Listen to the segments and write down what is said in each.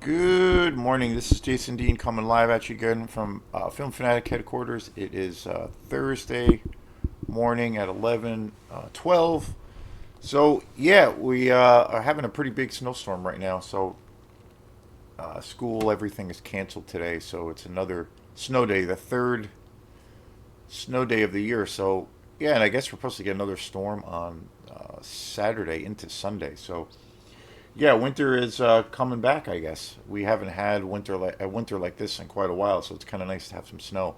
Good morning. This is Jason Dean coming live at you again from Film Fanatic headquarters. It is Thursday morning at 11:12. So, yeah, we are having a pretty big snowstorm right now. So, school, everything is canceled today. So, it's another snow day, the third snow day of the year. So, yeah, and I guess we're supposed to get another storm on Saturday into Sunday. So, yeah, winter is coming back. I guess we haven't had winter like this in quite a while, so it's kind of nice to have some snow.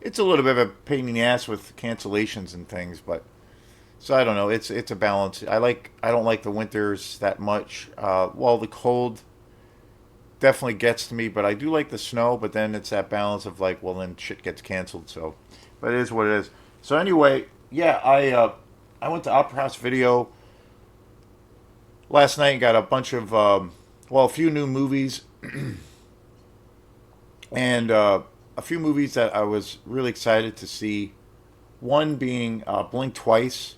It's a little bit of a pain in the ass with cancellations and things, but so I don't know. It's a balance. I don't like the winters that much. Well, the cold definitely gets to me, but I do like the snow. But then it's that balance of like, well, then shit gets canceled. So, but it is what it is. So anyway, yeah, I went to Opera House Video last night and got a bunch of a few new movies and a few movies that I was really excited to see. One being Blink Twice,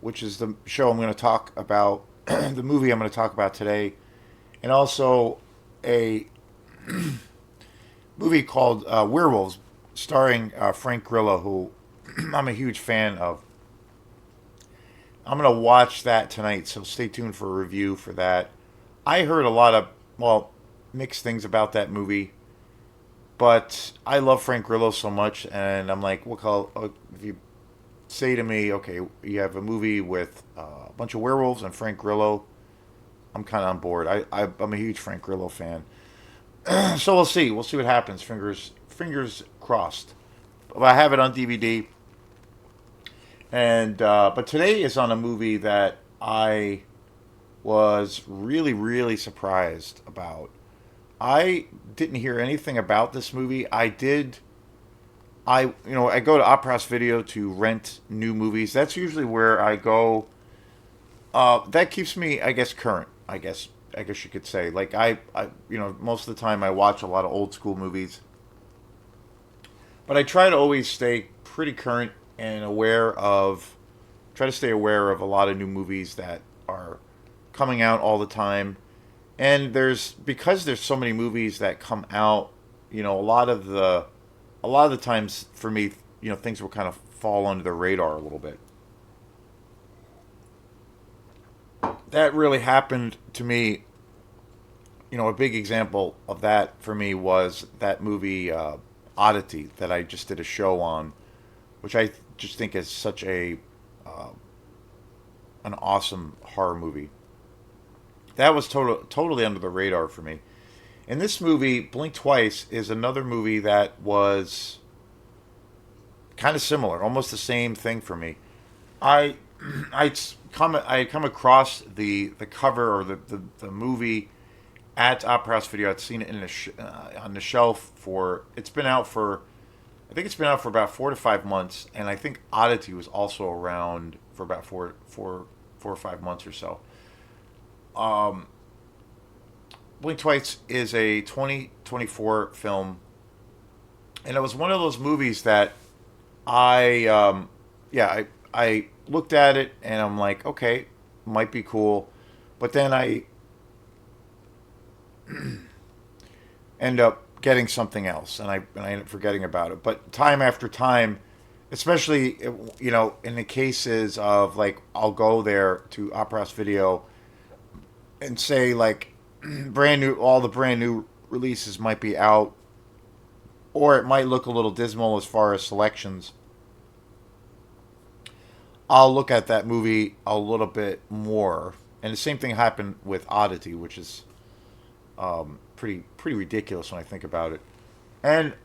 which is the show I'm going to talk about, the movie I'm going to talk about today, and also a movie called Werewolves, starring Frank Grillo, who I'm a huge fan of. I'm going to watch that tonight, so stay tuned for a review for that. I heard a lot of, well, mixed things about that movie. But I love Frank Grillo so much, and I'm like, what call? If you say to me, okay, you have a movie with a bunch of werewolves and Frank Grillo, I'm kind of on board. I'm a huge Frank Grillo fan, so we'll see. We'll see what happens. Fingers crossed. But I have it on DVD, and but today is on a movie that I was really surprised about. I didn't hear anything about this movie. I go to Opera House Video to rent new movies. That's usually where I go. That keeps me, I guess, current. I guess you could say. Like most of the time I watch a lot of old school movies, but I try to always stay pretty current and try to stay aware of a lot of new movies that are coming out all the time. And because there's so many movies that come out, a lot of the times for me, things will kind of fall under the radar a little bit. That really happened to me. A big example of that for me was that movie Oddity that I just did a show on, which I just think is such a an awesome horror movie. That was totally under the radar for me. And this movie, Blink Twice, is another movie that was kind of similar, almost the same thing for me. I I come across the cover or the movie at Opera House Video. I'd seen it on the shelf for it's been out for I think it's been out for about 4 to 5 months, and I think Oddity was also around for about 4 or 5 months or so. Um, Blink Twice is a 2024 film, and it was one of those movies that I looked at it and I'm like, okay, might be cool, but then I end up getting something else, and I end up forgetting about it. But time after time, especially in the cases of like I'll go there to Opera House Video and say like all the brand new releases might be out, or it might look a little dismal as far as selections. I'll look at that movie a little bit more. And the same thing happened with Oddity, which is pretty ridiculous when I think about it. And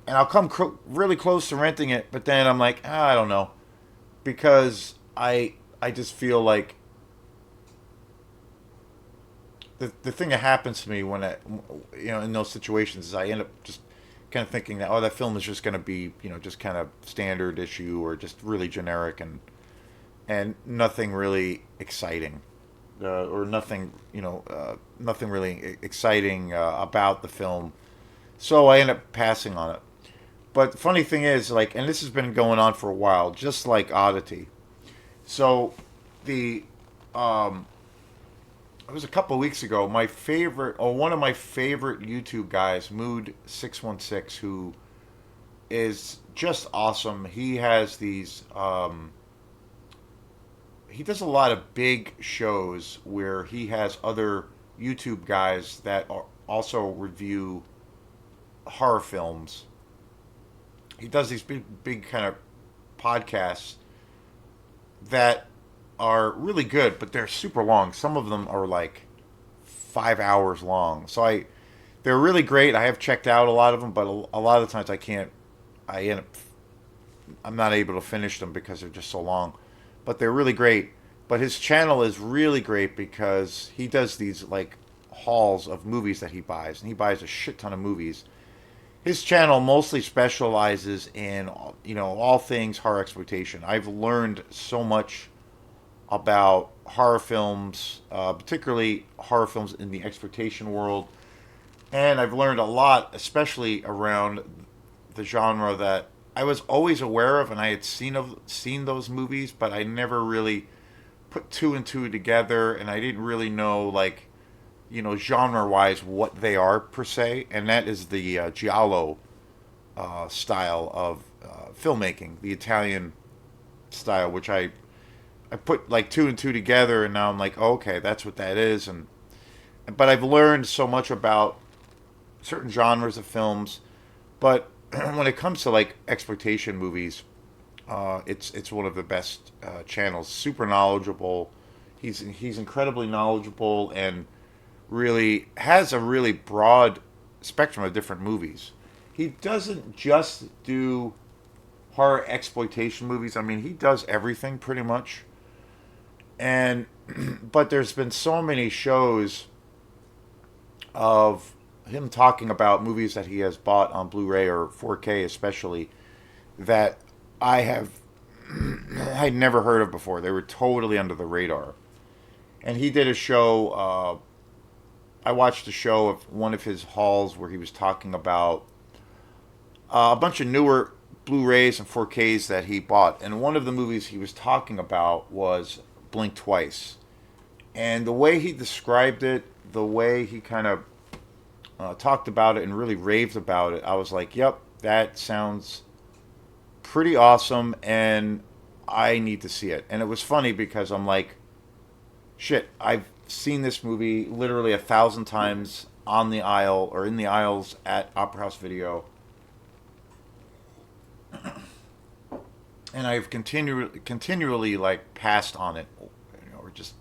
I'll come really close to renting it, but then I'm like, I don't know, because I just feel like the thing that happens to me when in those situations is I end up just kind of thinking that that film is just going to be just kind of standard issue or just really generic and nothing really exciting, or nothing really exciting about the film. So I end up passing on it. But the funny thing is, like, and this has been going on for a while, just like Oddity. So the it was a couple of weeks ago. My favorite, or one of my favorite YouTube guys, Mood616, who is just awesome. He has these. He does a lot of big shows where he has other YouTube guys that are also review horror films. He does these big kind of podcasts that are really good, but they're super long. Some of them are like 5 hours long. They're really great. I have checked out a lot of them, but a lot of the times I can't. I end up, I'm not able to finish them because they're just so long. But they're really great. But his channel is really great because he does these like hauls of movies that he buys, and he buys a shit ton of movies. His channel mostly specializes in all things horror exploitation. I've learned so much about horror films, particularly horror films in the exploitation world, and I've learned a lot, especially around the genre that I was always aware of, and I had seen those movies, but I never really put two and two together, and I didn't really know like genre wise what they are per se, and that is the giallo style of filmmaking, the Italian style, which I put like two and two together, and now I'm like, oh, okay, that's what that is, and but I've learned so much about certain genres of films, but when it comes to like exploitation movies, it's one of the best channels. Super knowledgeable. He's incredibly knowledgeable and really has a really broad spectrum of different movies. He doesn't just do horror exploitation movies. I mean, he does everything pretty much. And but there's been so many shows of him talking about movies that he has bought on Blu-ray or 4K especially that I have I'd never heard of before. They were totally under the radar. And he did a show I watched a show of one of his hauls where he was talking about a bunch of newer Blu-rays and 4Ks that he bought, and one of the movies he was talking about was Blink Twice. And the way he described it, the way he kind of talked about it and really raved about it, I was like, yep, that sounds pretty awesome, and I need to see it. And it was funny because I'm like, shit, I've seen this movie literally 1,000 times on the aisle or in the aisles at Opera House Video, and I've continually like passed on it, or just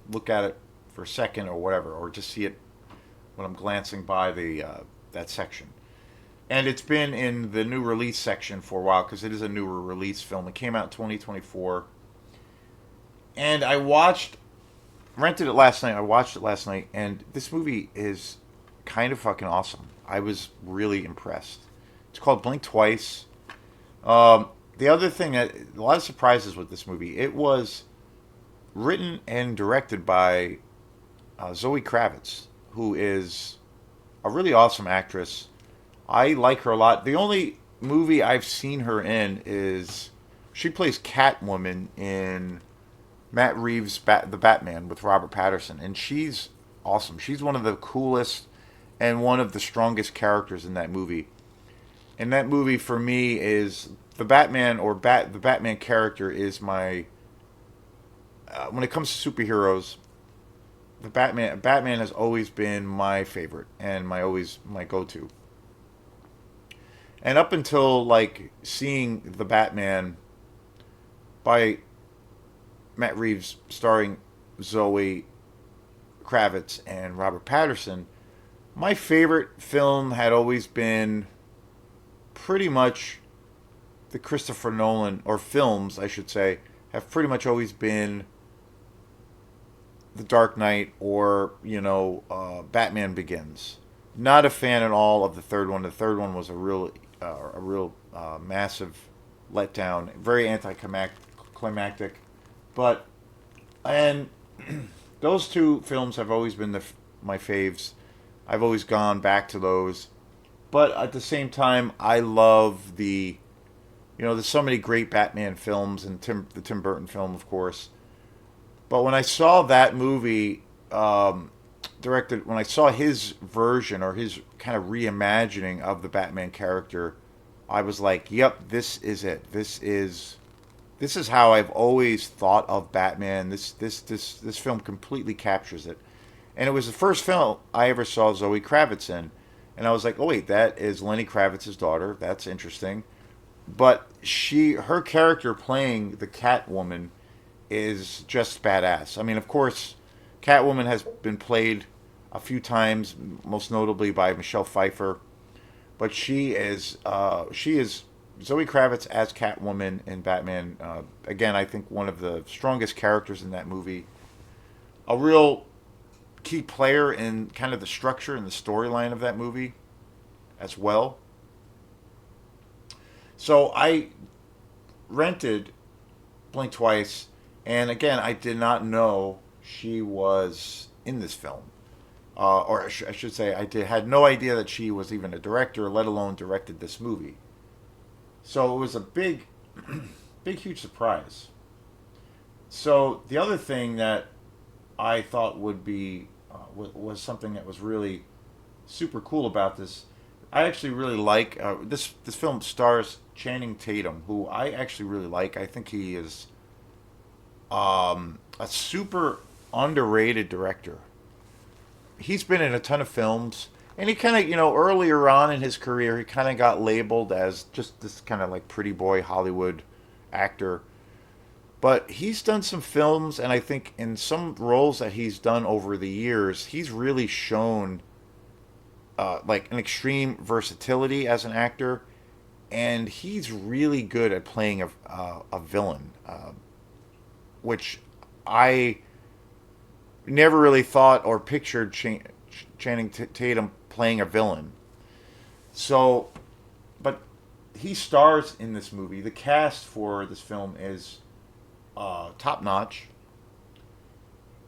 look at it for a second or whatever, or just see it when I'm glancing by the that section. And it's been in the new release section for a while because it is a newer release film. It came out in 2024, and rented it last night. I watched it last night, and this movie is kind of fucking awesome. I was really impressed. It's called Blink Twice. The other thing, a lot of surprises with this movie. It was written and directed by Zoe Kravitz, who is a really awesome actress. I like her a lot. The only movie I've seen her in is she plays Catwoman in Matt Reeves' The Batman with Robert Pattinson, and she's awesome. She's one of the coolest and one of the strongest characters in that movie. And that movie for me is the Batman, or the Batman character is my when it comes to superheroes, the Batman has always been my favorite and my go-to. And up until like seeing the Batman by Matt Reeves starring Zoe Kravitz and Robert Pattinson, my favorite film had always been pretty much the Christopher Nolan, or films I should say, have pretty much always been The Dark Knight or Batman Begins. Not a fan at all of the third one. The third one was a real massive letdown, very anticlimactic. But and those two films have always been my faves. I've always gone back to those. But at the same time, I love there's so many great Batman films, and the Tim Burton film, of course. But when I saw that movie, directed, when I saw his version or his kind of reimagining of the Batman character, I was like, "Yep, this is it. This is how I've always thought of Batman. This film completely captures it." And it was the first film I ever saw Zoe Kravitz in, and I was like, "Oh wait, that is Lenny Kravitz's daughter. That's interesting." But her character playing the Catwoman is just badass. I mean, of course, Catwoman has been played a few times, most notably by Michelle Pfeiffer, but she is Zoe Kravitz as Catwoman in Batman. Again, I think one of the strongest characters in that movie. A real key player in kind of the structure and the storyline of that movie as well. So I rented Blink Twice, and again, I did not know she was in this film. Or I should say, had no idea that she was even a director, let alone directed this movie. So it was a big, big, huge surprise. So the other thing that I thought would be was something that was really super cool about this. I actually really like this film stars Channing Tatum, who I actually really like. I think he is a super underrated director. He's been in a ton of films, and he kind of, earlier on in his career, he kind of got labeled as just this kind of like pretty boy Hollywood actor. But he's done some films, and I think in some roles that he's done over the years, he's really shown like an extreme versatility as an actor, and he's really good at playing a villain, which I never really thought or pictured Channing Tatum playing a villain. So, but he stars in this movie. The cast for this film is top notch.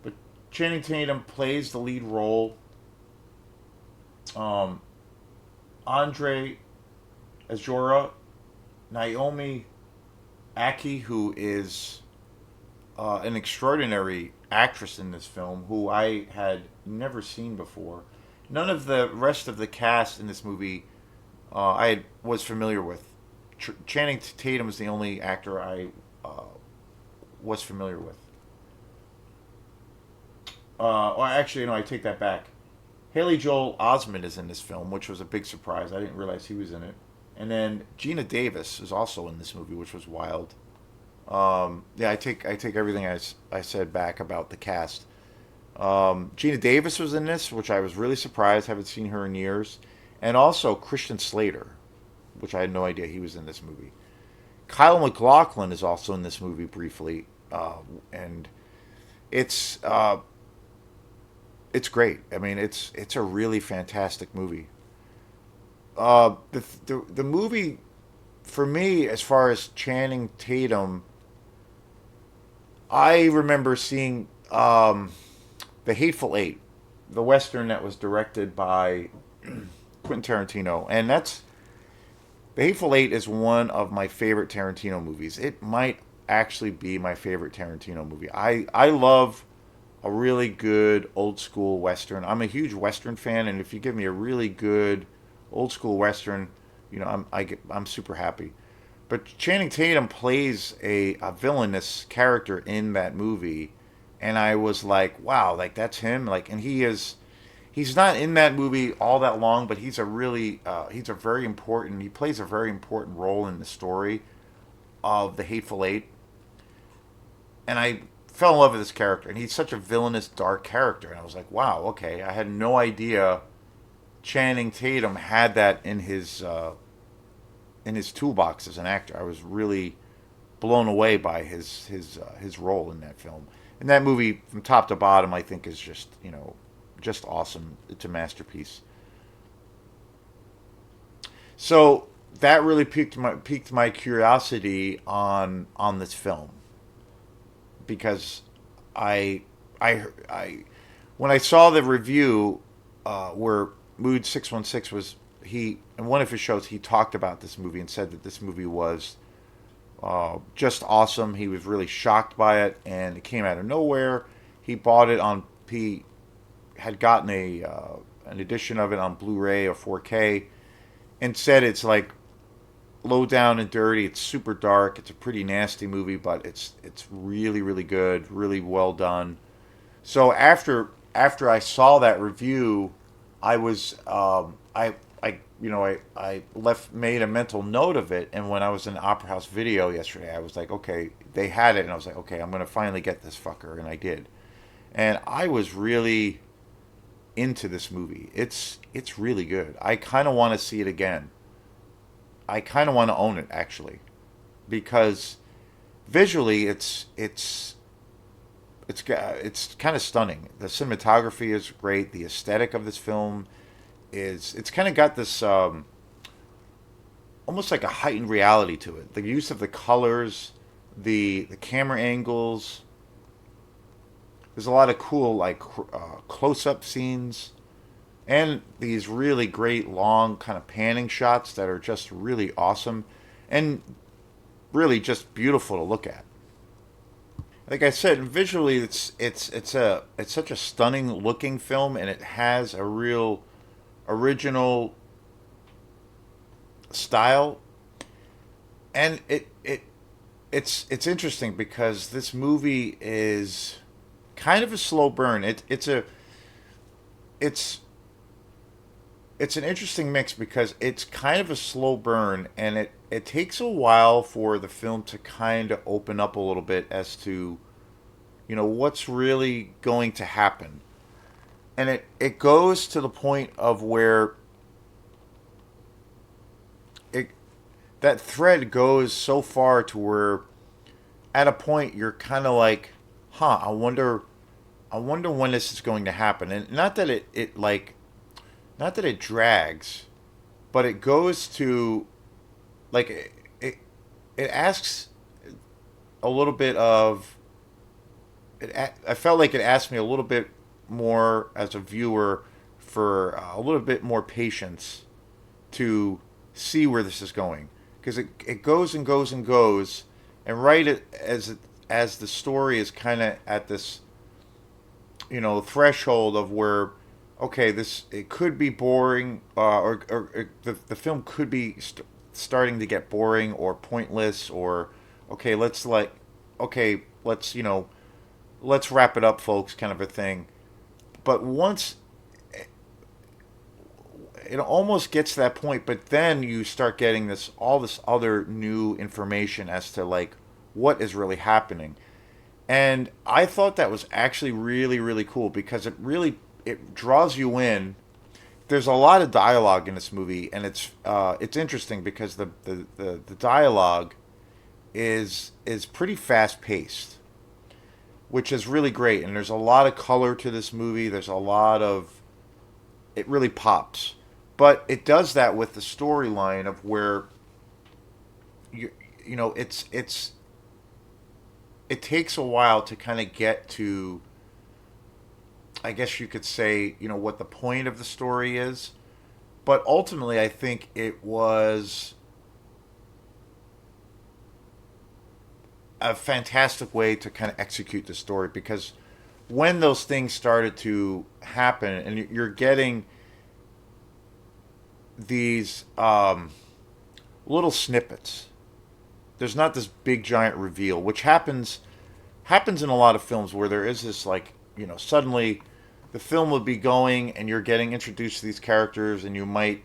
But Channing Tatum plays the lead role. Um, Andre Azora, Naomi Aki, who is an extraordinary actress in this film, who I had never seen before. None of the rest of the cast in this movie was familiar with. Channing Tatum is the only actor I was familiar with. Or actually, no, I take that back. Haley Joel Osment is in this film, which was a big surprise. I didn't realize he was in it. And then Gina Davis is also in this movie, which was wild. Yeah, I take everything I said back about the cast. Gina Davis was in this, which I was really surprised. Haven't seen her in years. And also Christian Slater, which I had no idea he was in this movie. Kyle MacLachlan is also in this movie briefly, and it's it's great. I mean, it's a really fantastic movie. The movie for me, as far as Channing Tatum, I remember seeing the Hateful Eight, the western that was directed by Quentin Tarantino, and the Hateful Eight is one of my favorite Tarantino movies. It might actually be my favorite Tarantino movie. I love a really good old school western. I'm a huge western fan, and if you give me a really good old school western, I'm super happy. But Channing Tatum plays a villainous character in that movie, and I was like, wow, like that's him. Like, and he's not in that movie all that long, but he plays a very important role in the story of the Hateful Eight, and I fell in love with this character, and he's such a villainous, dark character, and I was like, wow, okay, I had no idea Channing Tatum had that in his toolbox as an actor. I was really blown away by his role in that film. And that movie, from top to bottom, I think is just awesome. It's a masterpiece. So that really piqued my curiosity on this film, because I when I saw the review where Mood 616 was, he in one of his shows he talked about this movie and said that this movie was just awesome. He was really shocked by it, and it came out of nowhere. He bought it on had gotten a an edition of it on Blu-ray or 4K, and said it's like low down and dirty. It's super dark. It's a pretty nasty movie, but it's really really good, really well done. So after I saw that review, I was I left made a mental note of it, and when I was in Opera House Video yesterday, I was like, okay, they had it, and I was like, okay, I'm gonna finally get this fucker, and I did, and I was really into this movie. It's really good. I kind of want to see it again. I kind of want to own it actually, because visually it's kind of stunning. The cinematography is great. The aesthetic of this film is it's kind of got this almost like a heightened reality to it. The use of the colors, the camera angles. There's a lot of cool like close up scenes and these really great long kind of panning shots that are just really awesome and really just beautiful to look at. Like I said, visually it's such a stunning looking film, and it has a real original style, and it's interesting because this movie is kind of a slow burn. It's it's an interesting mix because it's kind of a slow burn, and it takes a while for the film to kind of open up a little bit as to what's really going to happen. And it goes to the point of where it that thread goes so far to where at a point you're kind of like, huh, I wonder when this is going to happen. And not that it like not that it drags, but it goes to like it it asks a little bit of I felt like it asked me a little bit more as a viewer for a little bit more patience to see where this is going, because it goes and goes and goes, and as the story is kind of at this threshold of where, okay, this it could be boring, or the film could be starting to get boring or pointless, or okay, let's wrap it up, folks, kind of a thing. But once it almost gets to that point, but then you start getting this other new information as to like what is really happening. And I thought that was actually really really cool because it draws you in. There's a lot of dialogue in this movie, and it's interesting because the dialogue is pretty fast paced, which is really great. And there's a lot of color to this movie. There's a lot of it really pops, but it does that with the storyline of where you know it takes a while to kind of get to, I guess you could say, what the point of the story is. But ultimately, I think it was a fantastic way to kind of execute the story, because when those things started to happen and you're getting these little snippets, there's not this big giant reveal, which happens in a lot of films where there is this like, suddenly the film will be going and you're getting introduced to these characters, and you might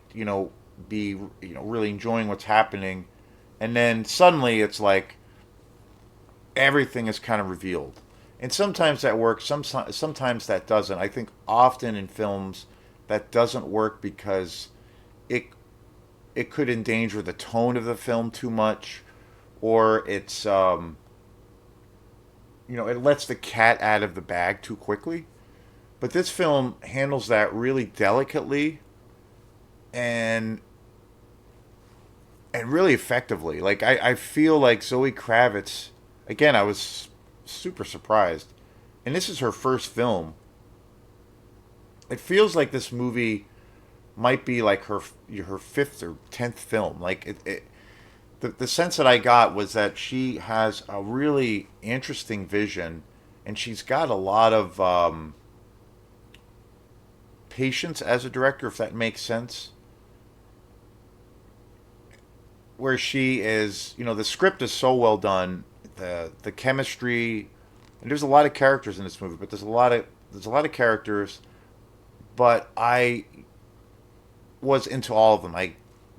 be really enjoying what's happening, and then suddenly it's like everything is kind of revealed. And sometimes that works, sometimes that doesn't. I think often in films that doesn't work because it it could endanger the tone of the film too much, or it lets the cat out of the bag too quickly. But this film handles that really delicately and really effectively. Like I feel like Zoe Kravitz, again, I was super surprised. And this is her first film. It feels like this movie might be like her fifth or 10th film. Like the sense that I got was that she has a really interesting vision, and she's got a lot of patience as a director, if that makes sense. Where she is, the script is so well done, the chemistry, and there's a lot of characters in this movie, but there's a lot of characters, but I was into all of them. I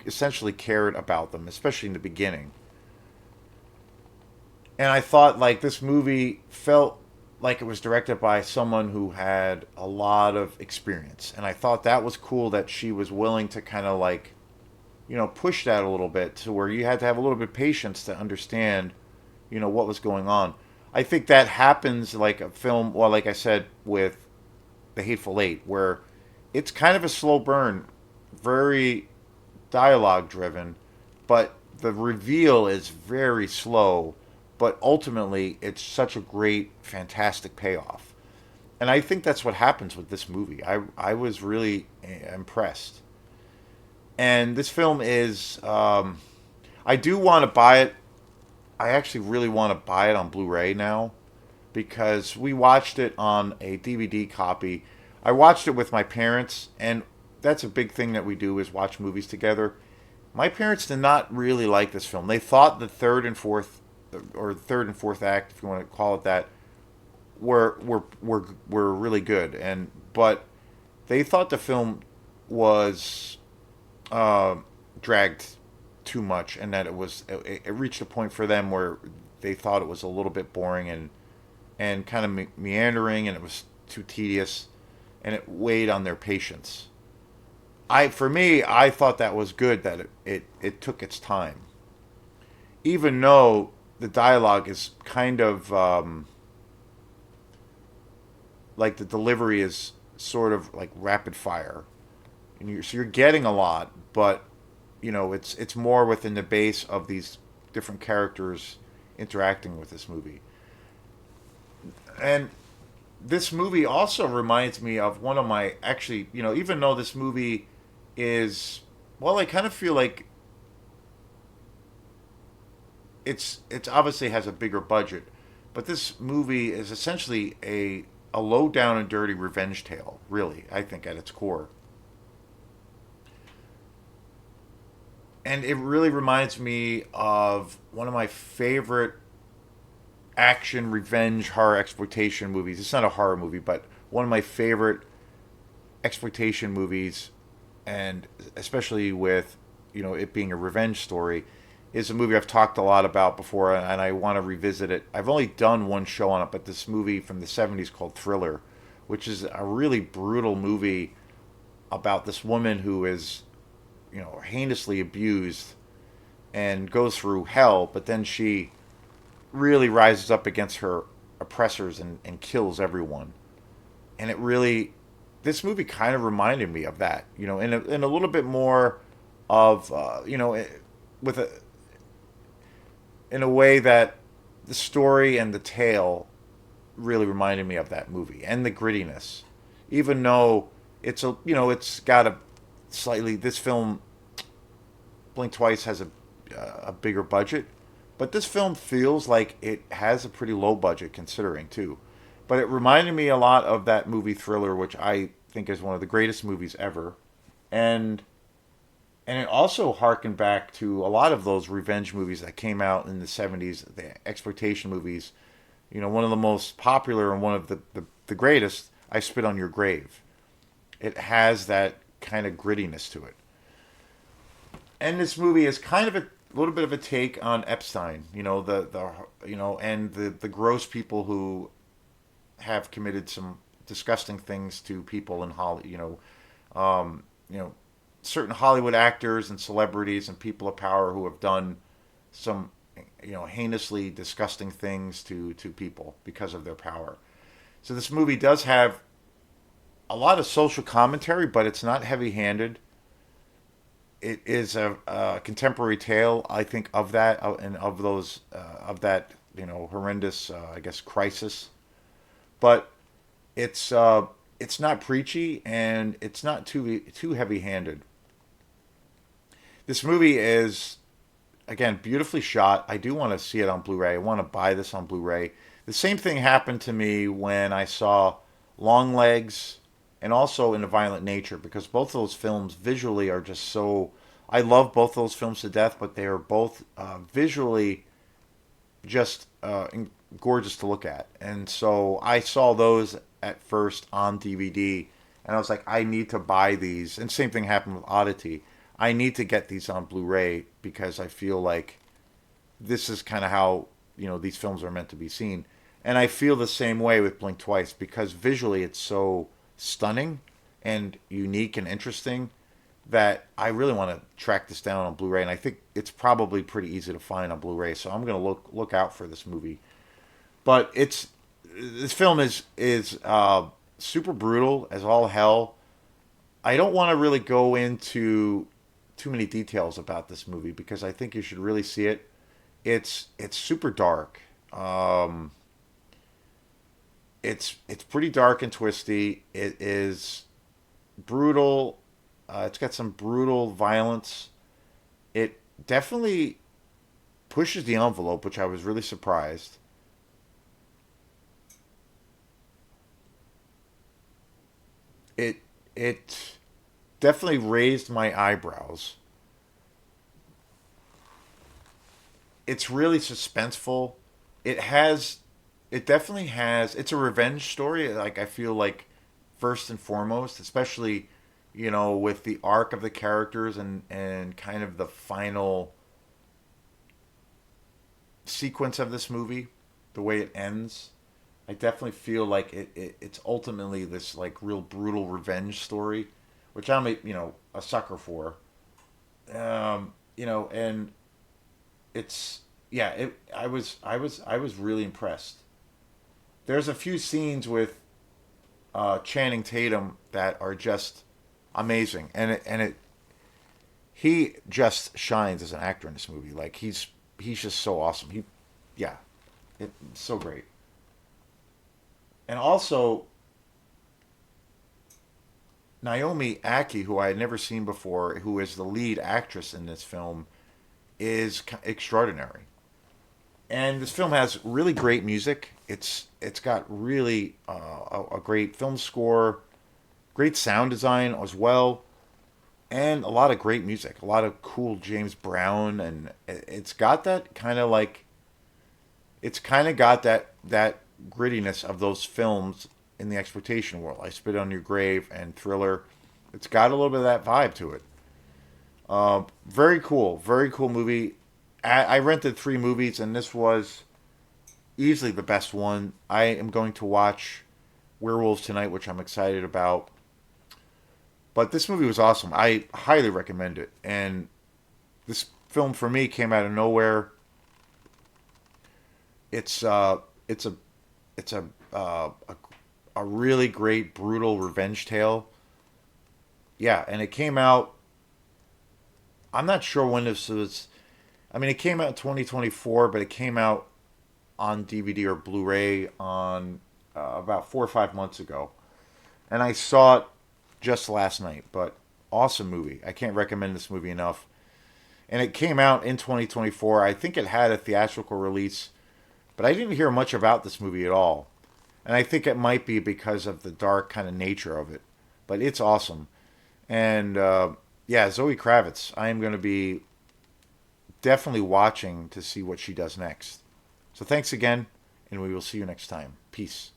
essentially cared about them, especially in the beginning. And I thought like this movie felt like it was directed by someone who had a lot of experience. And I thought that was cool that she was willing to kind of like, push that a little bit to where you had to have a little bit of patience to understand, what was going on. I think that happens like a film, well, like I said, with The Hateful Eight, where it's kind of a slow burn, very dialogue driven, but the reveal is very slow, but ultimately it's such a great, fantastic payoff. And I think that's what happens with this movie. I was really impressed. And this film is, I do want to buy it. I actually really want to buy it on Blu ray now because we watched it on a DVD copy. I watched it with my parents, and that's a big thing that we do is watch movies together. My parents did not really like this film. They thought the third and fourth, or third and fourth act, if you want to call it that, were really good, and but they thought the film was dragged too much, and that it reached a point for them where they thought it was a little bit boring and kind of meandering, and it was too tedious, and it weighed on their patience. For me, I thought that was good that it took its time, even though the dialogue is kind of like the delivery is sort of like rapid fire, and so you're getting a lot, but it's more within the base of these different characters interacting with this movie. And this movie also reminds me of one of my actually, even though this movie is, well, I kind of feel like it's obviously has a bigger budget, but this movie is essentially a low down and dirty revenge tale, really, I think at its core. And it really reminds me of one of my favorite action revenge horror exploitation movies. It's not a horror movie, but one of my favorite exploitation movies, and especially with it being a revenge story, is a movie I've talked a lot about before, and I want to revisit it. I've only done one show on it, but this movie from the '70s called Thriller, which is a really brutal movie about this woman who is heinously abused and goes through hell, but then she really rises up against her oppressors and kills everyone. And it really, this movie kind of reminded me of that, in a little bit more of, with a, in a way that the story and the tale really reminded me of that movie and the grittiness, even though it's got a slightly, this film, Blink Twice, has a bigger budget, but this film feels like it has a pretty low budget considering too. But it reminded me a lot of that movie Thriller, which I think is one of the greatest movies ever, and it also harkened back to a lot of those revenge movies that came out in the '70s, the exploitation movies. One of the most popular and one of the greatest, I Spit on Your Grave. It has that kind of grittiness to it. And this movie is kind of a little bit of a take on Epstein, and the gross people who have committed some disgusting things to people in Hollywood, certain Hollywood actors and celebrities and people of power who have done some, heinously disgusting things to people because of their power. So this movie does have a lot of social commentary, but it's not heavy-handed. It is a contemporary tale, I think, of that and of those of that horrendous, I guess, crisis. But it's not preachy and it's not too heavy-handed. This movie is, again, beautifully shot. I do want to see it on Blu-ray. I want to buy this on Blu-ray. The same thing happened to me when I saw Longlegs and also in a violent nature, because both those films visually are just so. I love both those films to death, but they are both visually just gorgeous to look at. And so I saw those at first on DVD, and I was like, I need to buy these. And same thing happened with Oddity. I need to get these on Blu-ray because I feel like this is kind of how these films are meant to be seen. And I feel the same way with Blink Twice because visually it's so stunning and unique and interesting that I really want to track this down on Blu-ray, and I think it's probably pretty easy to find on Blu-ray. So I'm gonna look out for this movie. But this film is super brutal as all hell. I don't want to really go into too many details about this movie because I think you should really see it. It's super dark. It's pretty dark and twisty. It is brutal. It's got some brutal violence. It definitely pushes the envelope, which I was really surprised. It it definitely raised my eyebrows. It's really suspenseful. It has it definitely has it's a revenge story. Like I feel like first and foremost, especially with the arc of the characters and kind of the final sequence of this movie, the way it ends. I definitely feel like it's ultimately this like real brutal revenge story, which I'm a sucker for. And it's yeah, I was really impressed. There's a few scenes with Channing Tatum that are just amazing, and he just shines as an actor in this movie. Like he's just so awesome. Yeah, it's so great. And also Naomi Aki, who I had never seen before, who is the lead actress in this film, is extraordinary. And this film has really great music. It's got really a great film score, great sound design as well, and a lot of great music. A lot of cool James Brown, and it's got that kind of like it's kind of got that grittiness of those films in the exploitation world. I Spit on Your Grave and Thriller. It's got a little bit of that vibe to it. Very cool movie. I rented three movies, and this was easily the best one. I am going to watch Werewolves tonight, which I'm excited about. But this movie was awesome. I highly recommend it. And this film for me came out of nowhere. It's uh, it's a it's a really great brutal revenge tale. Yeah, and it came out. I'm not sure when this was. I mean, it came out in 2024, but it came out on DVD or Blu-ray on about 4 or 5 months ago, and I saw it just last night. But awesome movie. I can't recommend this movie enough. And it came out in 2024. I think it had a theatrical release, but I didn't hear much about this movie at all. And I think it might be because of the dark kind of nature of it. But it's awesome. And yeah, Zoe Kravitz. I am going to be definitely watching to see what she does next. So thanks again, and we will see you next time. Peace.